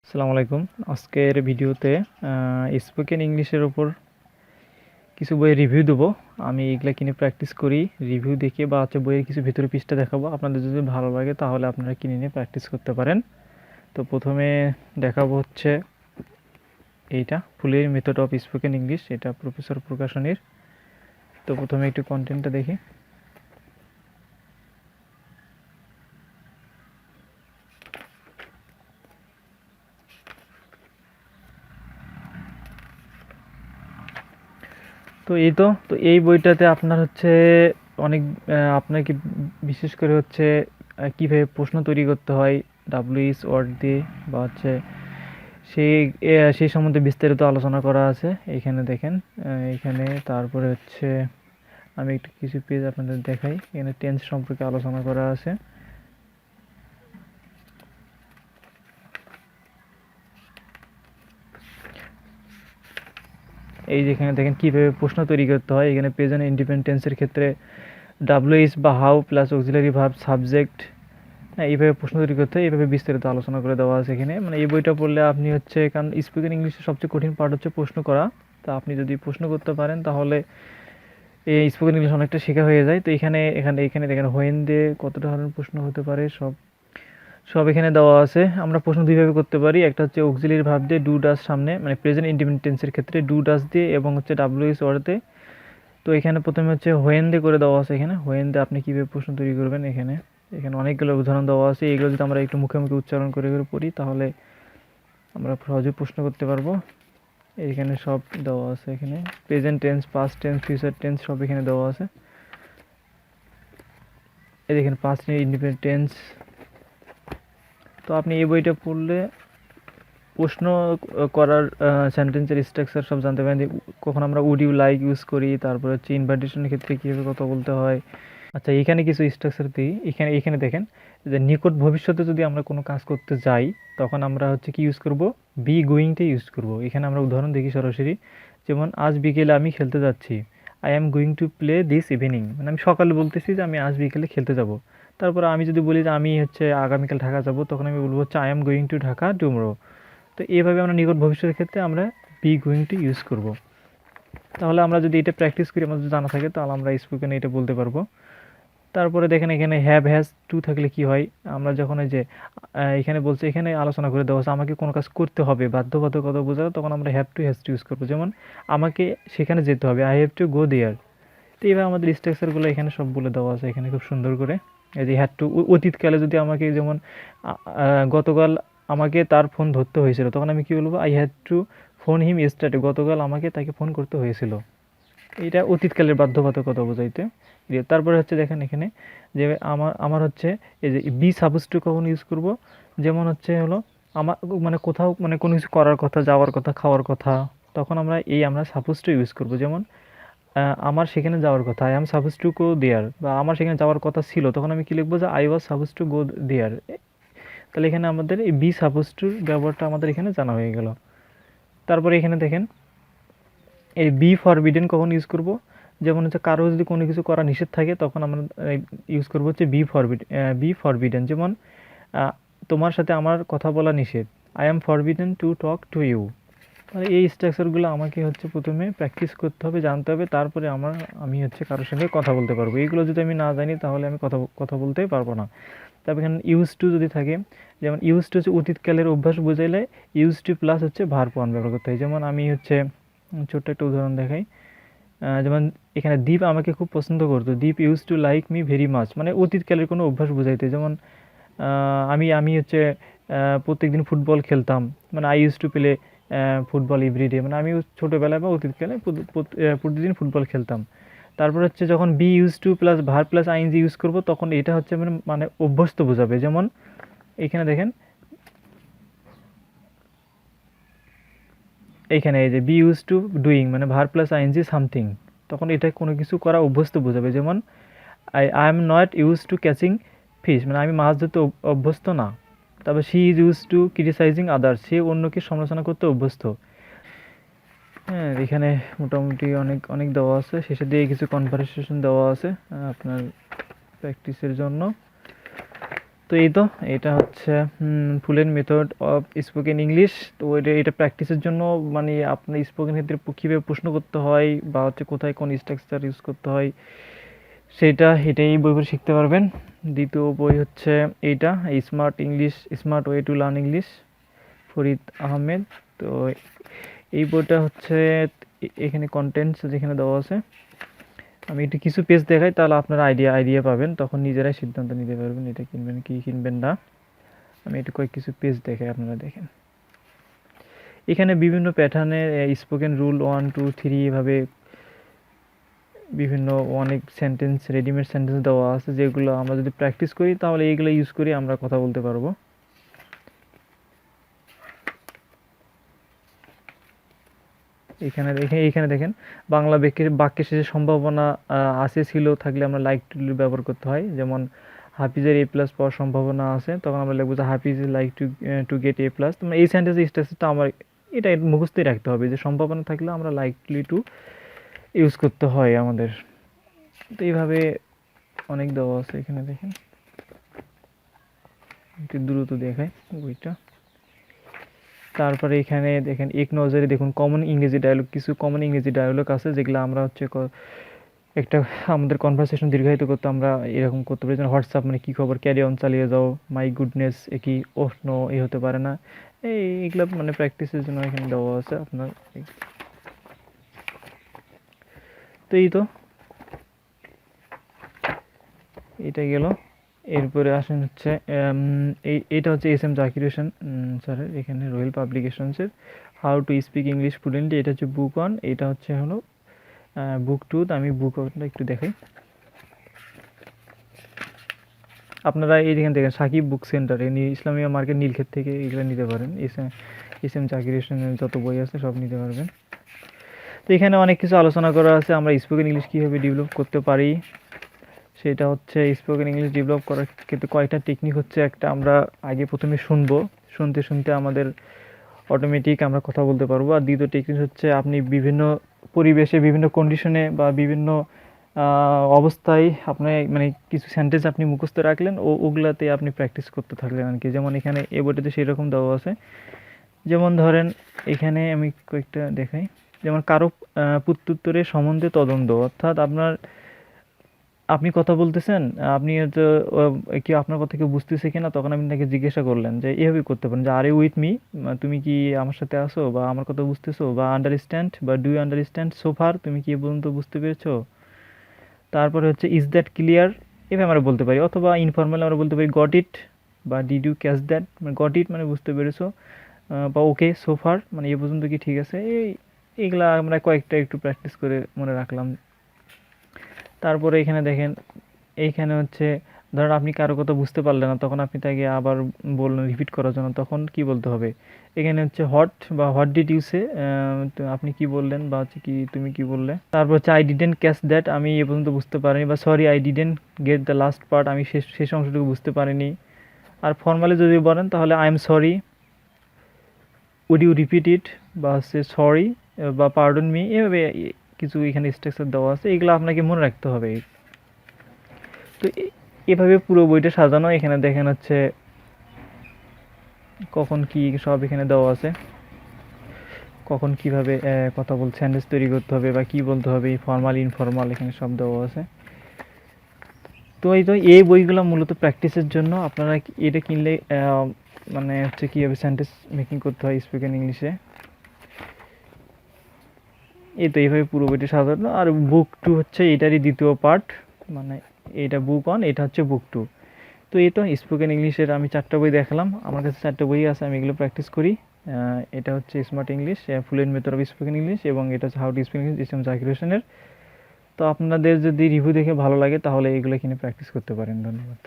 আসসালামু আলাইকুম। আজকের ভিডিওতে স্পোকেন ইংলিশের উপর কিছু বইয়ের রিভিউ দেবো। আমি এগুলা কিনে প্র্যাকটিস করি, রিভিউ দেখে বা বইয়ের কিছু ভিতরে পৃষ্ঠা দেখাবো। আপনাদের যদি ভালো লাগে তাহলে আপনারা কিনে নিয়ে প্র্যাকটিস করতে পারেন। তো প্রথমে দেখাবো হচ্ছে এইটা, ফুলের মেথড অফ স্পোকেন ইংলিশ, এটা প্রফেসর প্রকাশনীর। তো প্রথমে একটু কন্টেন্টটা দেখি। তো এই বইটাতে আপনার হচ্ছে অনেক আপনাকে বিশেষ করে হচ্ছে কিভাবে প্রশ্ন তৈরি করতে হয় ডাব্লিউএইচ ওয়ার্ড দিয়ে বা হচ্ছে সেই সেই সম্বন্ধে বিস্তারিত আলোচনা করা আছে এখানে দেখেন। এখানে তারপরে হচ্ছে আমি একটু কিছু পেজ আপনাদের দেখাই। এখানে টেন্স সম্পর্কে আলোচনা করা আছে। এই যেখানে দেখেন কিভাবে প্রশ্ন তৈরি করতে হয়। এখানে প্রেজেন্ট ইন্ডিপেন্ডেন্ট টেন্সের ক্ষেত্রে ডাব্লিউএইচ বা how plus auxiliary verb subject, হ্যাঁ, এইভাবে প্রশ্ন তৈরি করতে হয়। এইভাবে বিস্তারিত আলোচনা করে দেওয়া আছে এখানে। মানে এই বইটা পড়লে আপনি হচ্ছে, কারণ স্পোকেন ইংলিশের সবচেয়ে কঠিন পার্ট হচ্ছে প্রশ্ন করা। তা আপনি যদি প্রশ্ন করতে পারেন তাহলে এই স্পোকেন ইংলিশ অনেকটা শেখা হয়ে যায়। তো এখানে এখানে এখানে দেখেন হোয়েন দিয়ে কত ধরনের প্রশ্ন হতে পারে সব সব এখানে দেওয়া আছে। আমরা প্রশ্ন দুইভাবে করতে পারি। একটা হচ্ছে অক্সিলারি ভার্ব দিয়ে ডু ডাজ সামনে, মানে প্রেজেন্ট ইন্ডিপেন্ডেন্ট টেন্সের ক্ষেত্রে ডু ডাজ দিয়ে এবং হচ্ছে ডাব্লিউএস ওয়ার্ডে। তো এখানে প্রথমে হচ্ছে হোয়েন দিয়ে করে দেওয়া আছে। এখানে হোয়েন দিয়ে আপনি কীভাবে প্রশ্ন তৈরি করবেন, এখানে এখানে অনেকগুলো উদাহরণ দেওয়া আছে। এগুলো যদি আমরা একটু মুখে মুখে উচ্চারণ করে করে পড়ি তাহলে আমরা সহজে প্রশ্ন করতে পারবো। এখানে সব দেওয়া আছে। এখানে present tense, past tense, future tense সব এখানে দেওয়া আছে। এই দেখেন পাস্ট ইন্ডিপেন্ডেন্ট টেন্স। তো আপনি এই বইটা পড়লে প্রশ্ন করার সেন্টেন্সের স্ট্রাকচার সব জানতে পারেন। কখন আমরা উড ইউ লাইক ইউজ করি, তারপরে হচ্ছে ইনভাইটেশনের ক্ষেত্রে কীভাবে কথা বলতে হয়। আচ্ছা, এখানে কিছু স্ট্রাকচার দিই। এখানে এখানে দেখেন যে নিকট ভবিষ্যতে যদি আমরা কোনো কাজ করতে যাই তখন আমরা হচ্ছে কি ইউজ করব, বি গোয়িংটা ইউজ করব। এখানে আমরা উদাহরণ দেখি সরাসরি। যেমন আজ বিকেলে আমি খেলতে যাচ্ছি, I am going to play this evening, মানে আমি সকালে বলতেছি যে আমি আজ বিকেলে খেলতে যাব। তারপর আমি যদি বলি যে আমি হচ্ছে আগামীকাল ঢাকা যাব, তখন আমি বলবো হচ্ছে I am going to Dhaka tomorrow. তো এইভাবে আমরা নিকট ভবিষ্যতের ক্ষেত্রে আমরা বি গোয়িং টু ইউজ করব। তাহলে আমরা যদি এটা প্র্যাকটিস করি, আমাদের জানা থাকে, তাহলে আমরা স্পোকেনে এটা বলতে পারবো। তারপরে দেখেন এখানে হ্যাভ হ্যাজ টু থাকলে কি হয়। আমরা যখন এই যে এখানে বলছে, এখানে আলোচনা করে দেওয়া আছে আমাকে কোনো কাজ করতে হবে, বাধ্যবাধকতা বোঝানো, তখন আমরা have to has to use করবো। যেমন আমাকে সেখানে যেতে হবে, আই হ্যাভ টু গো দেয়ার। তো এইভাবে আমাদের স্ট্রাকচারগুলো এখানে সব বলে দেওয়া আছে এখানে খুব সুন্দর করে। এই যে হ্যাড টু, অতীতকালে যদি আমাকে, যেমন গতকাল আমাকে তার ফোন ধরতে হয়েছিল, তখন আমি কি বলবো, I had to phone him yesterday, গতকাল আমাকে তাকে ফোন করতে হয়েছিল। এটা অতীতকালের বাধ্যবাধকতা বোঝাইতে। তারপরে হচ্ছে দেখেন এখানে যে আমার আমার হচ্ছে এই যে বি সাপোজ টু কখন ইউজ করব। যেমন হচ্ছে হলো আমার, মানে কোথাও, মানে কোনো কিছু করার কথা, যাওয়ার কথা, খাওয়ার কথা, তখন আমরা সাপোজ টু ইউজ করব। যেমন আমার সেখানে যাওয়ার কথা, I am suppose to go there, বা আমার সেখানে যাওয়ার কথা ছিল, তখন আমি কি লিখবো, যে I was suppose to go there. তাহলে এখানে আমাদের এই বি সাপোজ টুর ব্যবহারটা আমাদের এখানে জানা হয়ে গেল। তারপরে এখানে দেখেন এই বি ফরবিডেন কখন ইউজ করব। যেমন হচ্ছে কারো যদি কোনো কিছু করা নিষেধ থাকে, তখন আমরা ইউজ করবো হচ্ছে বি ফরবিডেন। যেমন তোমার সাথে আমার কথা বলা নিষেধ, I am forbidden to talk to you. মানে এই স্ট্রাকচারগুলো আমাকে হচ্ছে প্রথমে প্র্যাকটিস করতে হবে, জানতে হবে, তারপরে আমি হচ্ছে কারোর সঙ্গে কথা বলতে পারবো। এইগুলো যদি আমি না জানি তাহলে আমি কথা বলতেই পারবো না। তারপর এখানে ইউজ টু যদি থাকে, যেমন ইউজ টু হচ্ছে অতীতকালের অভ্যাস বোঝাইলে ইউজ টু প্লাস হচ্ছে ভার্ব ওয়ান ব্যবহার করতে হয়। যেমন আমি হচ্ছে ছোট্ট একটা উদাহরণ দেখাই। যেমন এখানে দীপ আমাকে খুব পছন্দ করতো, Deep use to like me very much, মানে অতীতকালের কোনো অভ্যাস বোঝাইতে। যেমন আমি আমি হচ্ছে প্রত্যেকদিন ফুটবল খেলতাম, মানে I use to play football everyday, মানে আমি ছোটোবেলায় বা অতীতকালে প্রতিদিন ফুটবল খেলতাম। তারপর হচ্ছে যখন be use to plus verb plus ING use করব, তখন এটা হচ্ছে মানে অভ্যস্ত বোঝাবে। যেমন এখানে দেখেন, এইখানে এই যে বি ইউজ টু ডুইং, মানে ভার প্লাস আইএনজি সামথিং, তখন এটা কোনো কিছু করা অভ্যস্ত বোঝাবে। যেমন I am not use to catching fish, মানে আমি মাছ ধরতে অভ্যস্ত না। তারপর she is use to criticising others, সে অন্যকে সমালোচনা করতে অভ্যস্ত। হ্যাঁ, এখানে মোটামুটি অনেক অনেক দেওয়া আছে। শেষে দিয়ে কিছু কনভারসেশন দেওয়া আছে আপনার প্র্যাকটিসের জন্য। তো এই তো এটা হচ্ছে ফুলের মেথড অফ স্পোকেন ইংলিশ। তো এটা প্র্যাকটিসের জন্য মানে আপনার স্পোকেন ক্ষেত্রে কীভাবে প্রশ্ন করতে হয় বা হচ্ছে কোথায় কোন স্ট্রাকচার ইউজ করতে হয় এটাই বই করে শিখতে পারবেন। দ্বিতীয় বই হচ্ছে এইটা, smart English, smart way to learn English, Farid Ahmed. তো এই বইটা হচ্ছে এখানে কন্টেন্টস যেখানে দেওয়া আছে, আমি একটু কিছু পেজ দেখাই, তাহলে আপনারা আইডিয়া পাবেন, তখন নিজেরাই সিদ্ধান্ত নিতে পারবেন এটা কিনবেন কি কিনবেন না। আমি একটু কিছু পেজ দেখাই, আপনারা দেখেন। এখানে বিভিন্ন প্যাটার্নের স্পোকেন রুল 1 2 3 এভাবে বিভিন্ন অনেক সেন্টেন্স, রেডিমেড সেন্টেন্স দেওয়া আছে, যেগুলো আমরা যদি প্র্যাকটিস করি তাহলে এইগুলো ইউজ করে আমরা কথা বলতে পারবো। এখানে দেখেন, বাংলা বাক্যের শেষে সম্ভাবনা আছে ছিল থাকলে আমরা লাইক টু ব্যবহার করতে হয়। যেমন হাফিজের এ প্লাস পাওয়ার সম্ভাবনা আছে, তখন আমরা লিখবো যে Hafiz like to get A plus. তোমরা এই সেন্টেন্সের স্ট্রাকচারটা আমার এটা মুখস্থই রাখতে হবে, যে সম্ভাবনা থাকলে আমরা লাইকলি টু ইউজ করতে হয় আমাদের। তো এইভাবে অনেক দেওয়া আছে, এখানে দেখেন, একটু দ্রুত দেখায় বইটা। তারপরে এখানে দেখেন এক নজরে দেখুন কমন ইংরেজি ডায়লগ, কিছু কমন ইংরেজি ডায়লগ আছে যেগুলো আমরা হচ্ছে একটা আমাদের কনভারসেশন দীর্ঘায়িত করতে আমরা এরকম করতে পারি। যেমন হোয়াটসঅ্যাপ মানে কী খবর, ক্যারি অন চালিয়ে যাও, মাই গুডনেস এ কি, ওহ নো এ হতে পারে না। এইগুলো মানে প্র্যাকটিসের জন্য এখানে দেওয়া আছে আপনার। তো এই তো এটা গেল। এরপরে আসেন হচ্ছে এইটা হচ্ছে এস এম জাকির হোসেন স্যারের, এখানে রয়েল পাবলিকেশনসের how to speak English fluently. এটা হচ্ছে বুক 1, এটা হচ্ছে হলো বুক 2। আমি বুক 1টা একটু দেখাই। আপনারা এইখানে দেখেন Sakib book centre, Islamia market Nilkhet থেকে এগুলো নিতে পারেন। এস এম জাকির হোসেনের যত বই আছে সব নিতে পারবেন। তো এখানে অনেক কিছু আলোচনা করা আছে, আমরা স্পোকেন ইংলিশ কীভাবে ডেভেলপ করতে পারি। সেটা হচ্ছে স্পোকেন ইংলিশ ডেভেলপ করার ক্ষেত্রে কয়েকটা টেকনিক হচ্ছে। একটা, আমরা আগে প্রথমে শুনতে শুনতে আমাদের অটোমেটিক আমরা কথা বলতে পারবো। আর দ্বিতীয় টেকনিক হচ্ছে আপনি বিভিন্ন পরিবেশে, বিভিন্ন কন্ডিশনে বা বিভিন্ন অবস্থায় আপনার মানে কিছু সেন্টেন্স আপনি মুখস্থ রাখলেন, ওগুলাতে আপনি প্র্যাকটিস করতে থাকলেন আর কি। যেমন এখানে এ বইটাতে সেই রকম দেওয়া আছে। যেমন ধরেন এখানে আমি কয়েকটা দেখাই। যেমন কারো প্রত্যুত্তরের সম্বন্ধে তদন্ত, অর্থাৎ আপনি কথা বলতেছেন, আপনি হয়তো কি আপনার কথা কেউ বুঝতেছে কিনা, তখন আপনি তাকে জিজ্ঞাসা করলেন, যে এভাবে করতে পারেন যে আর ইউ উইথ মি, তুমি কি আমার সাথে আসো বা আমার কথা বুঝতেছো, বা আন্ডারস্ট্যান্ড বা do you understand so far, তুমি কি এ পর্যন্ত বুঝতে পেরেছো। তারপরে হচ্ছে ইজ দ্যাট ক্লিয়ার, এভাবে আমরা বলতে পারি। অথবা ইনফর্মাল আমরা বলতে পারি গট ইট বা ডিড ইউ ক্যাচ দ্যাট, মানে গট ইট মানে বুঝতে পেরেছো, বা ওকে সো ফার মানে এ পর্যন্ত কি ঠিক আছে। এইগুলা আমরা কয়েকটা একটু প্র্যাকটিস করে মনে রাখলাম। তারপরে এখানে দেখেন, এইখানে হচ্ছে ধরেন আপনি কারো কথা বুঝতে পারলেন না, তখন আপনি তাকে আবার বললেন রিপিট করার জন্য, তখন কি বলতে হবে। এখানে হচ্ছে হোয়াট ডিড ইউ সে, আপনি কি বললেন বা হচ্ছে কি তুমি কি বললে। তারপর হচ্ছে আই ডিডেন্ট ক্যাচ দ্যাট, আমি এ পর্যন্ত বুঝতে পারিনি, বা sorry I didn't get the last part, আমি শেষ অংশটুকু বুঝতে পারিনি। আর ফর্মালি যদি বলেন তাহলে I am sorry, would you repeat it, বা হচ্ছে সরি বা পার্ডন মি, এভাবে কিছু এখানে স্ট্রাকচার দেওয়া আছে, এগুলো আপনাকে মনে রাখতে হবে। তো এভাবে পুরো বইটা সাজানো। এখানে দেখেন হচ্ছে কখন কি সব এখানে দেওয়া আছে, কখন কিভাবে কথা বলতে সেন্টেন্স তৈরি করতে হবে বা কি বলতে হবে, ফর্মাল ইনফর্মাল এখানে সব দেওয়া আছে। তো এই বইগুলো মূলত প্র্যাকটিসের জন্য। আপনারা এটা কিনলে মানে হচ্ছে কীভাবে সেন্টেন্স মেকিং করতে হয় স্পোকেন ইংলিশে, এইভাবে পুরো বইটা সাজানো। আর বুক 2 হচ্ছে এটারই দ্বিতীয় পার্ট, মানে এটা বুক 1, এটা হচ্ছে বুক 2। তো এই তো স্পোকেন ইংলিশের আমি 4টা বই দেখালাম, আমার কাছে 4টা বই আছে, আমি এগুলো প্র্যাকটিস করি। এটা হচ্ছে smart English, fluent method of spoken English, এবং এটা হচ্ছে how to speak English, S M Zakir হোসেনের। তো আপনাদের যদি রিভিউ দেখে ভালো লাগে তাহলে এগুলো কিনে প্র্যাকটিস করতে পারেন। ধন্যবাদ।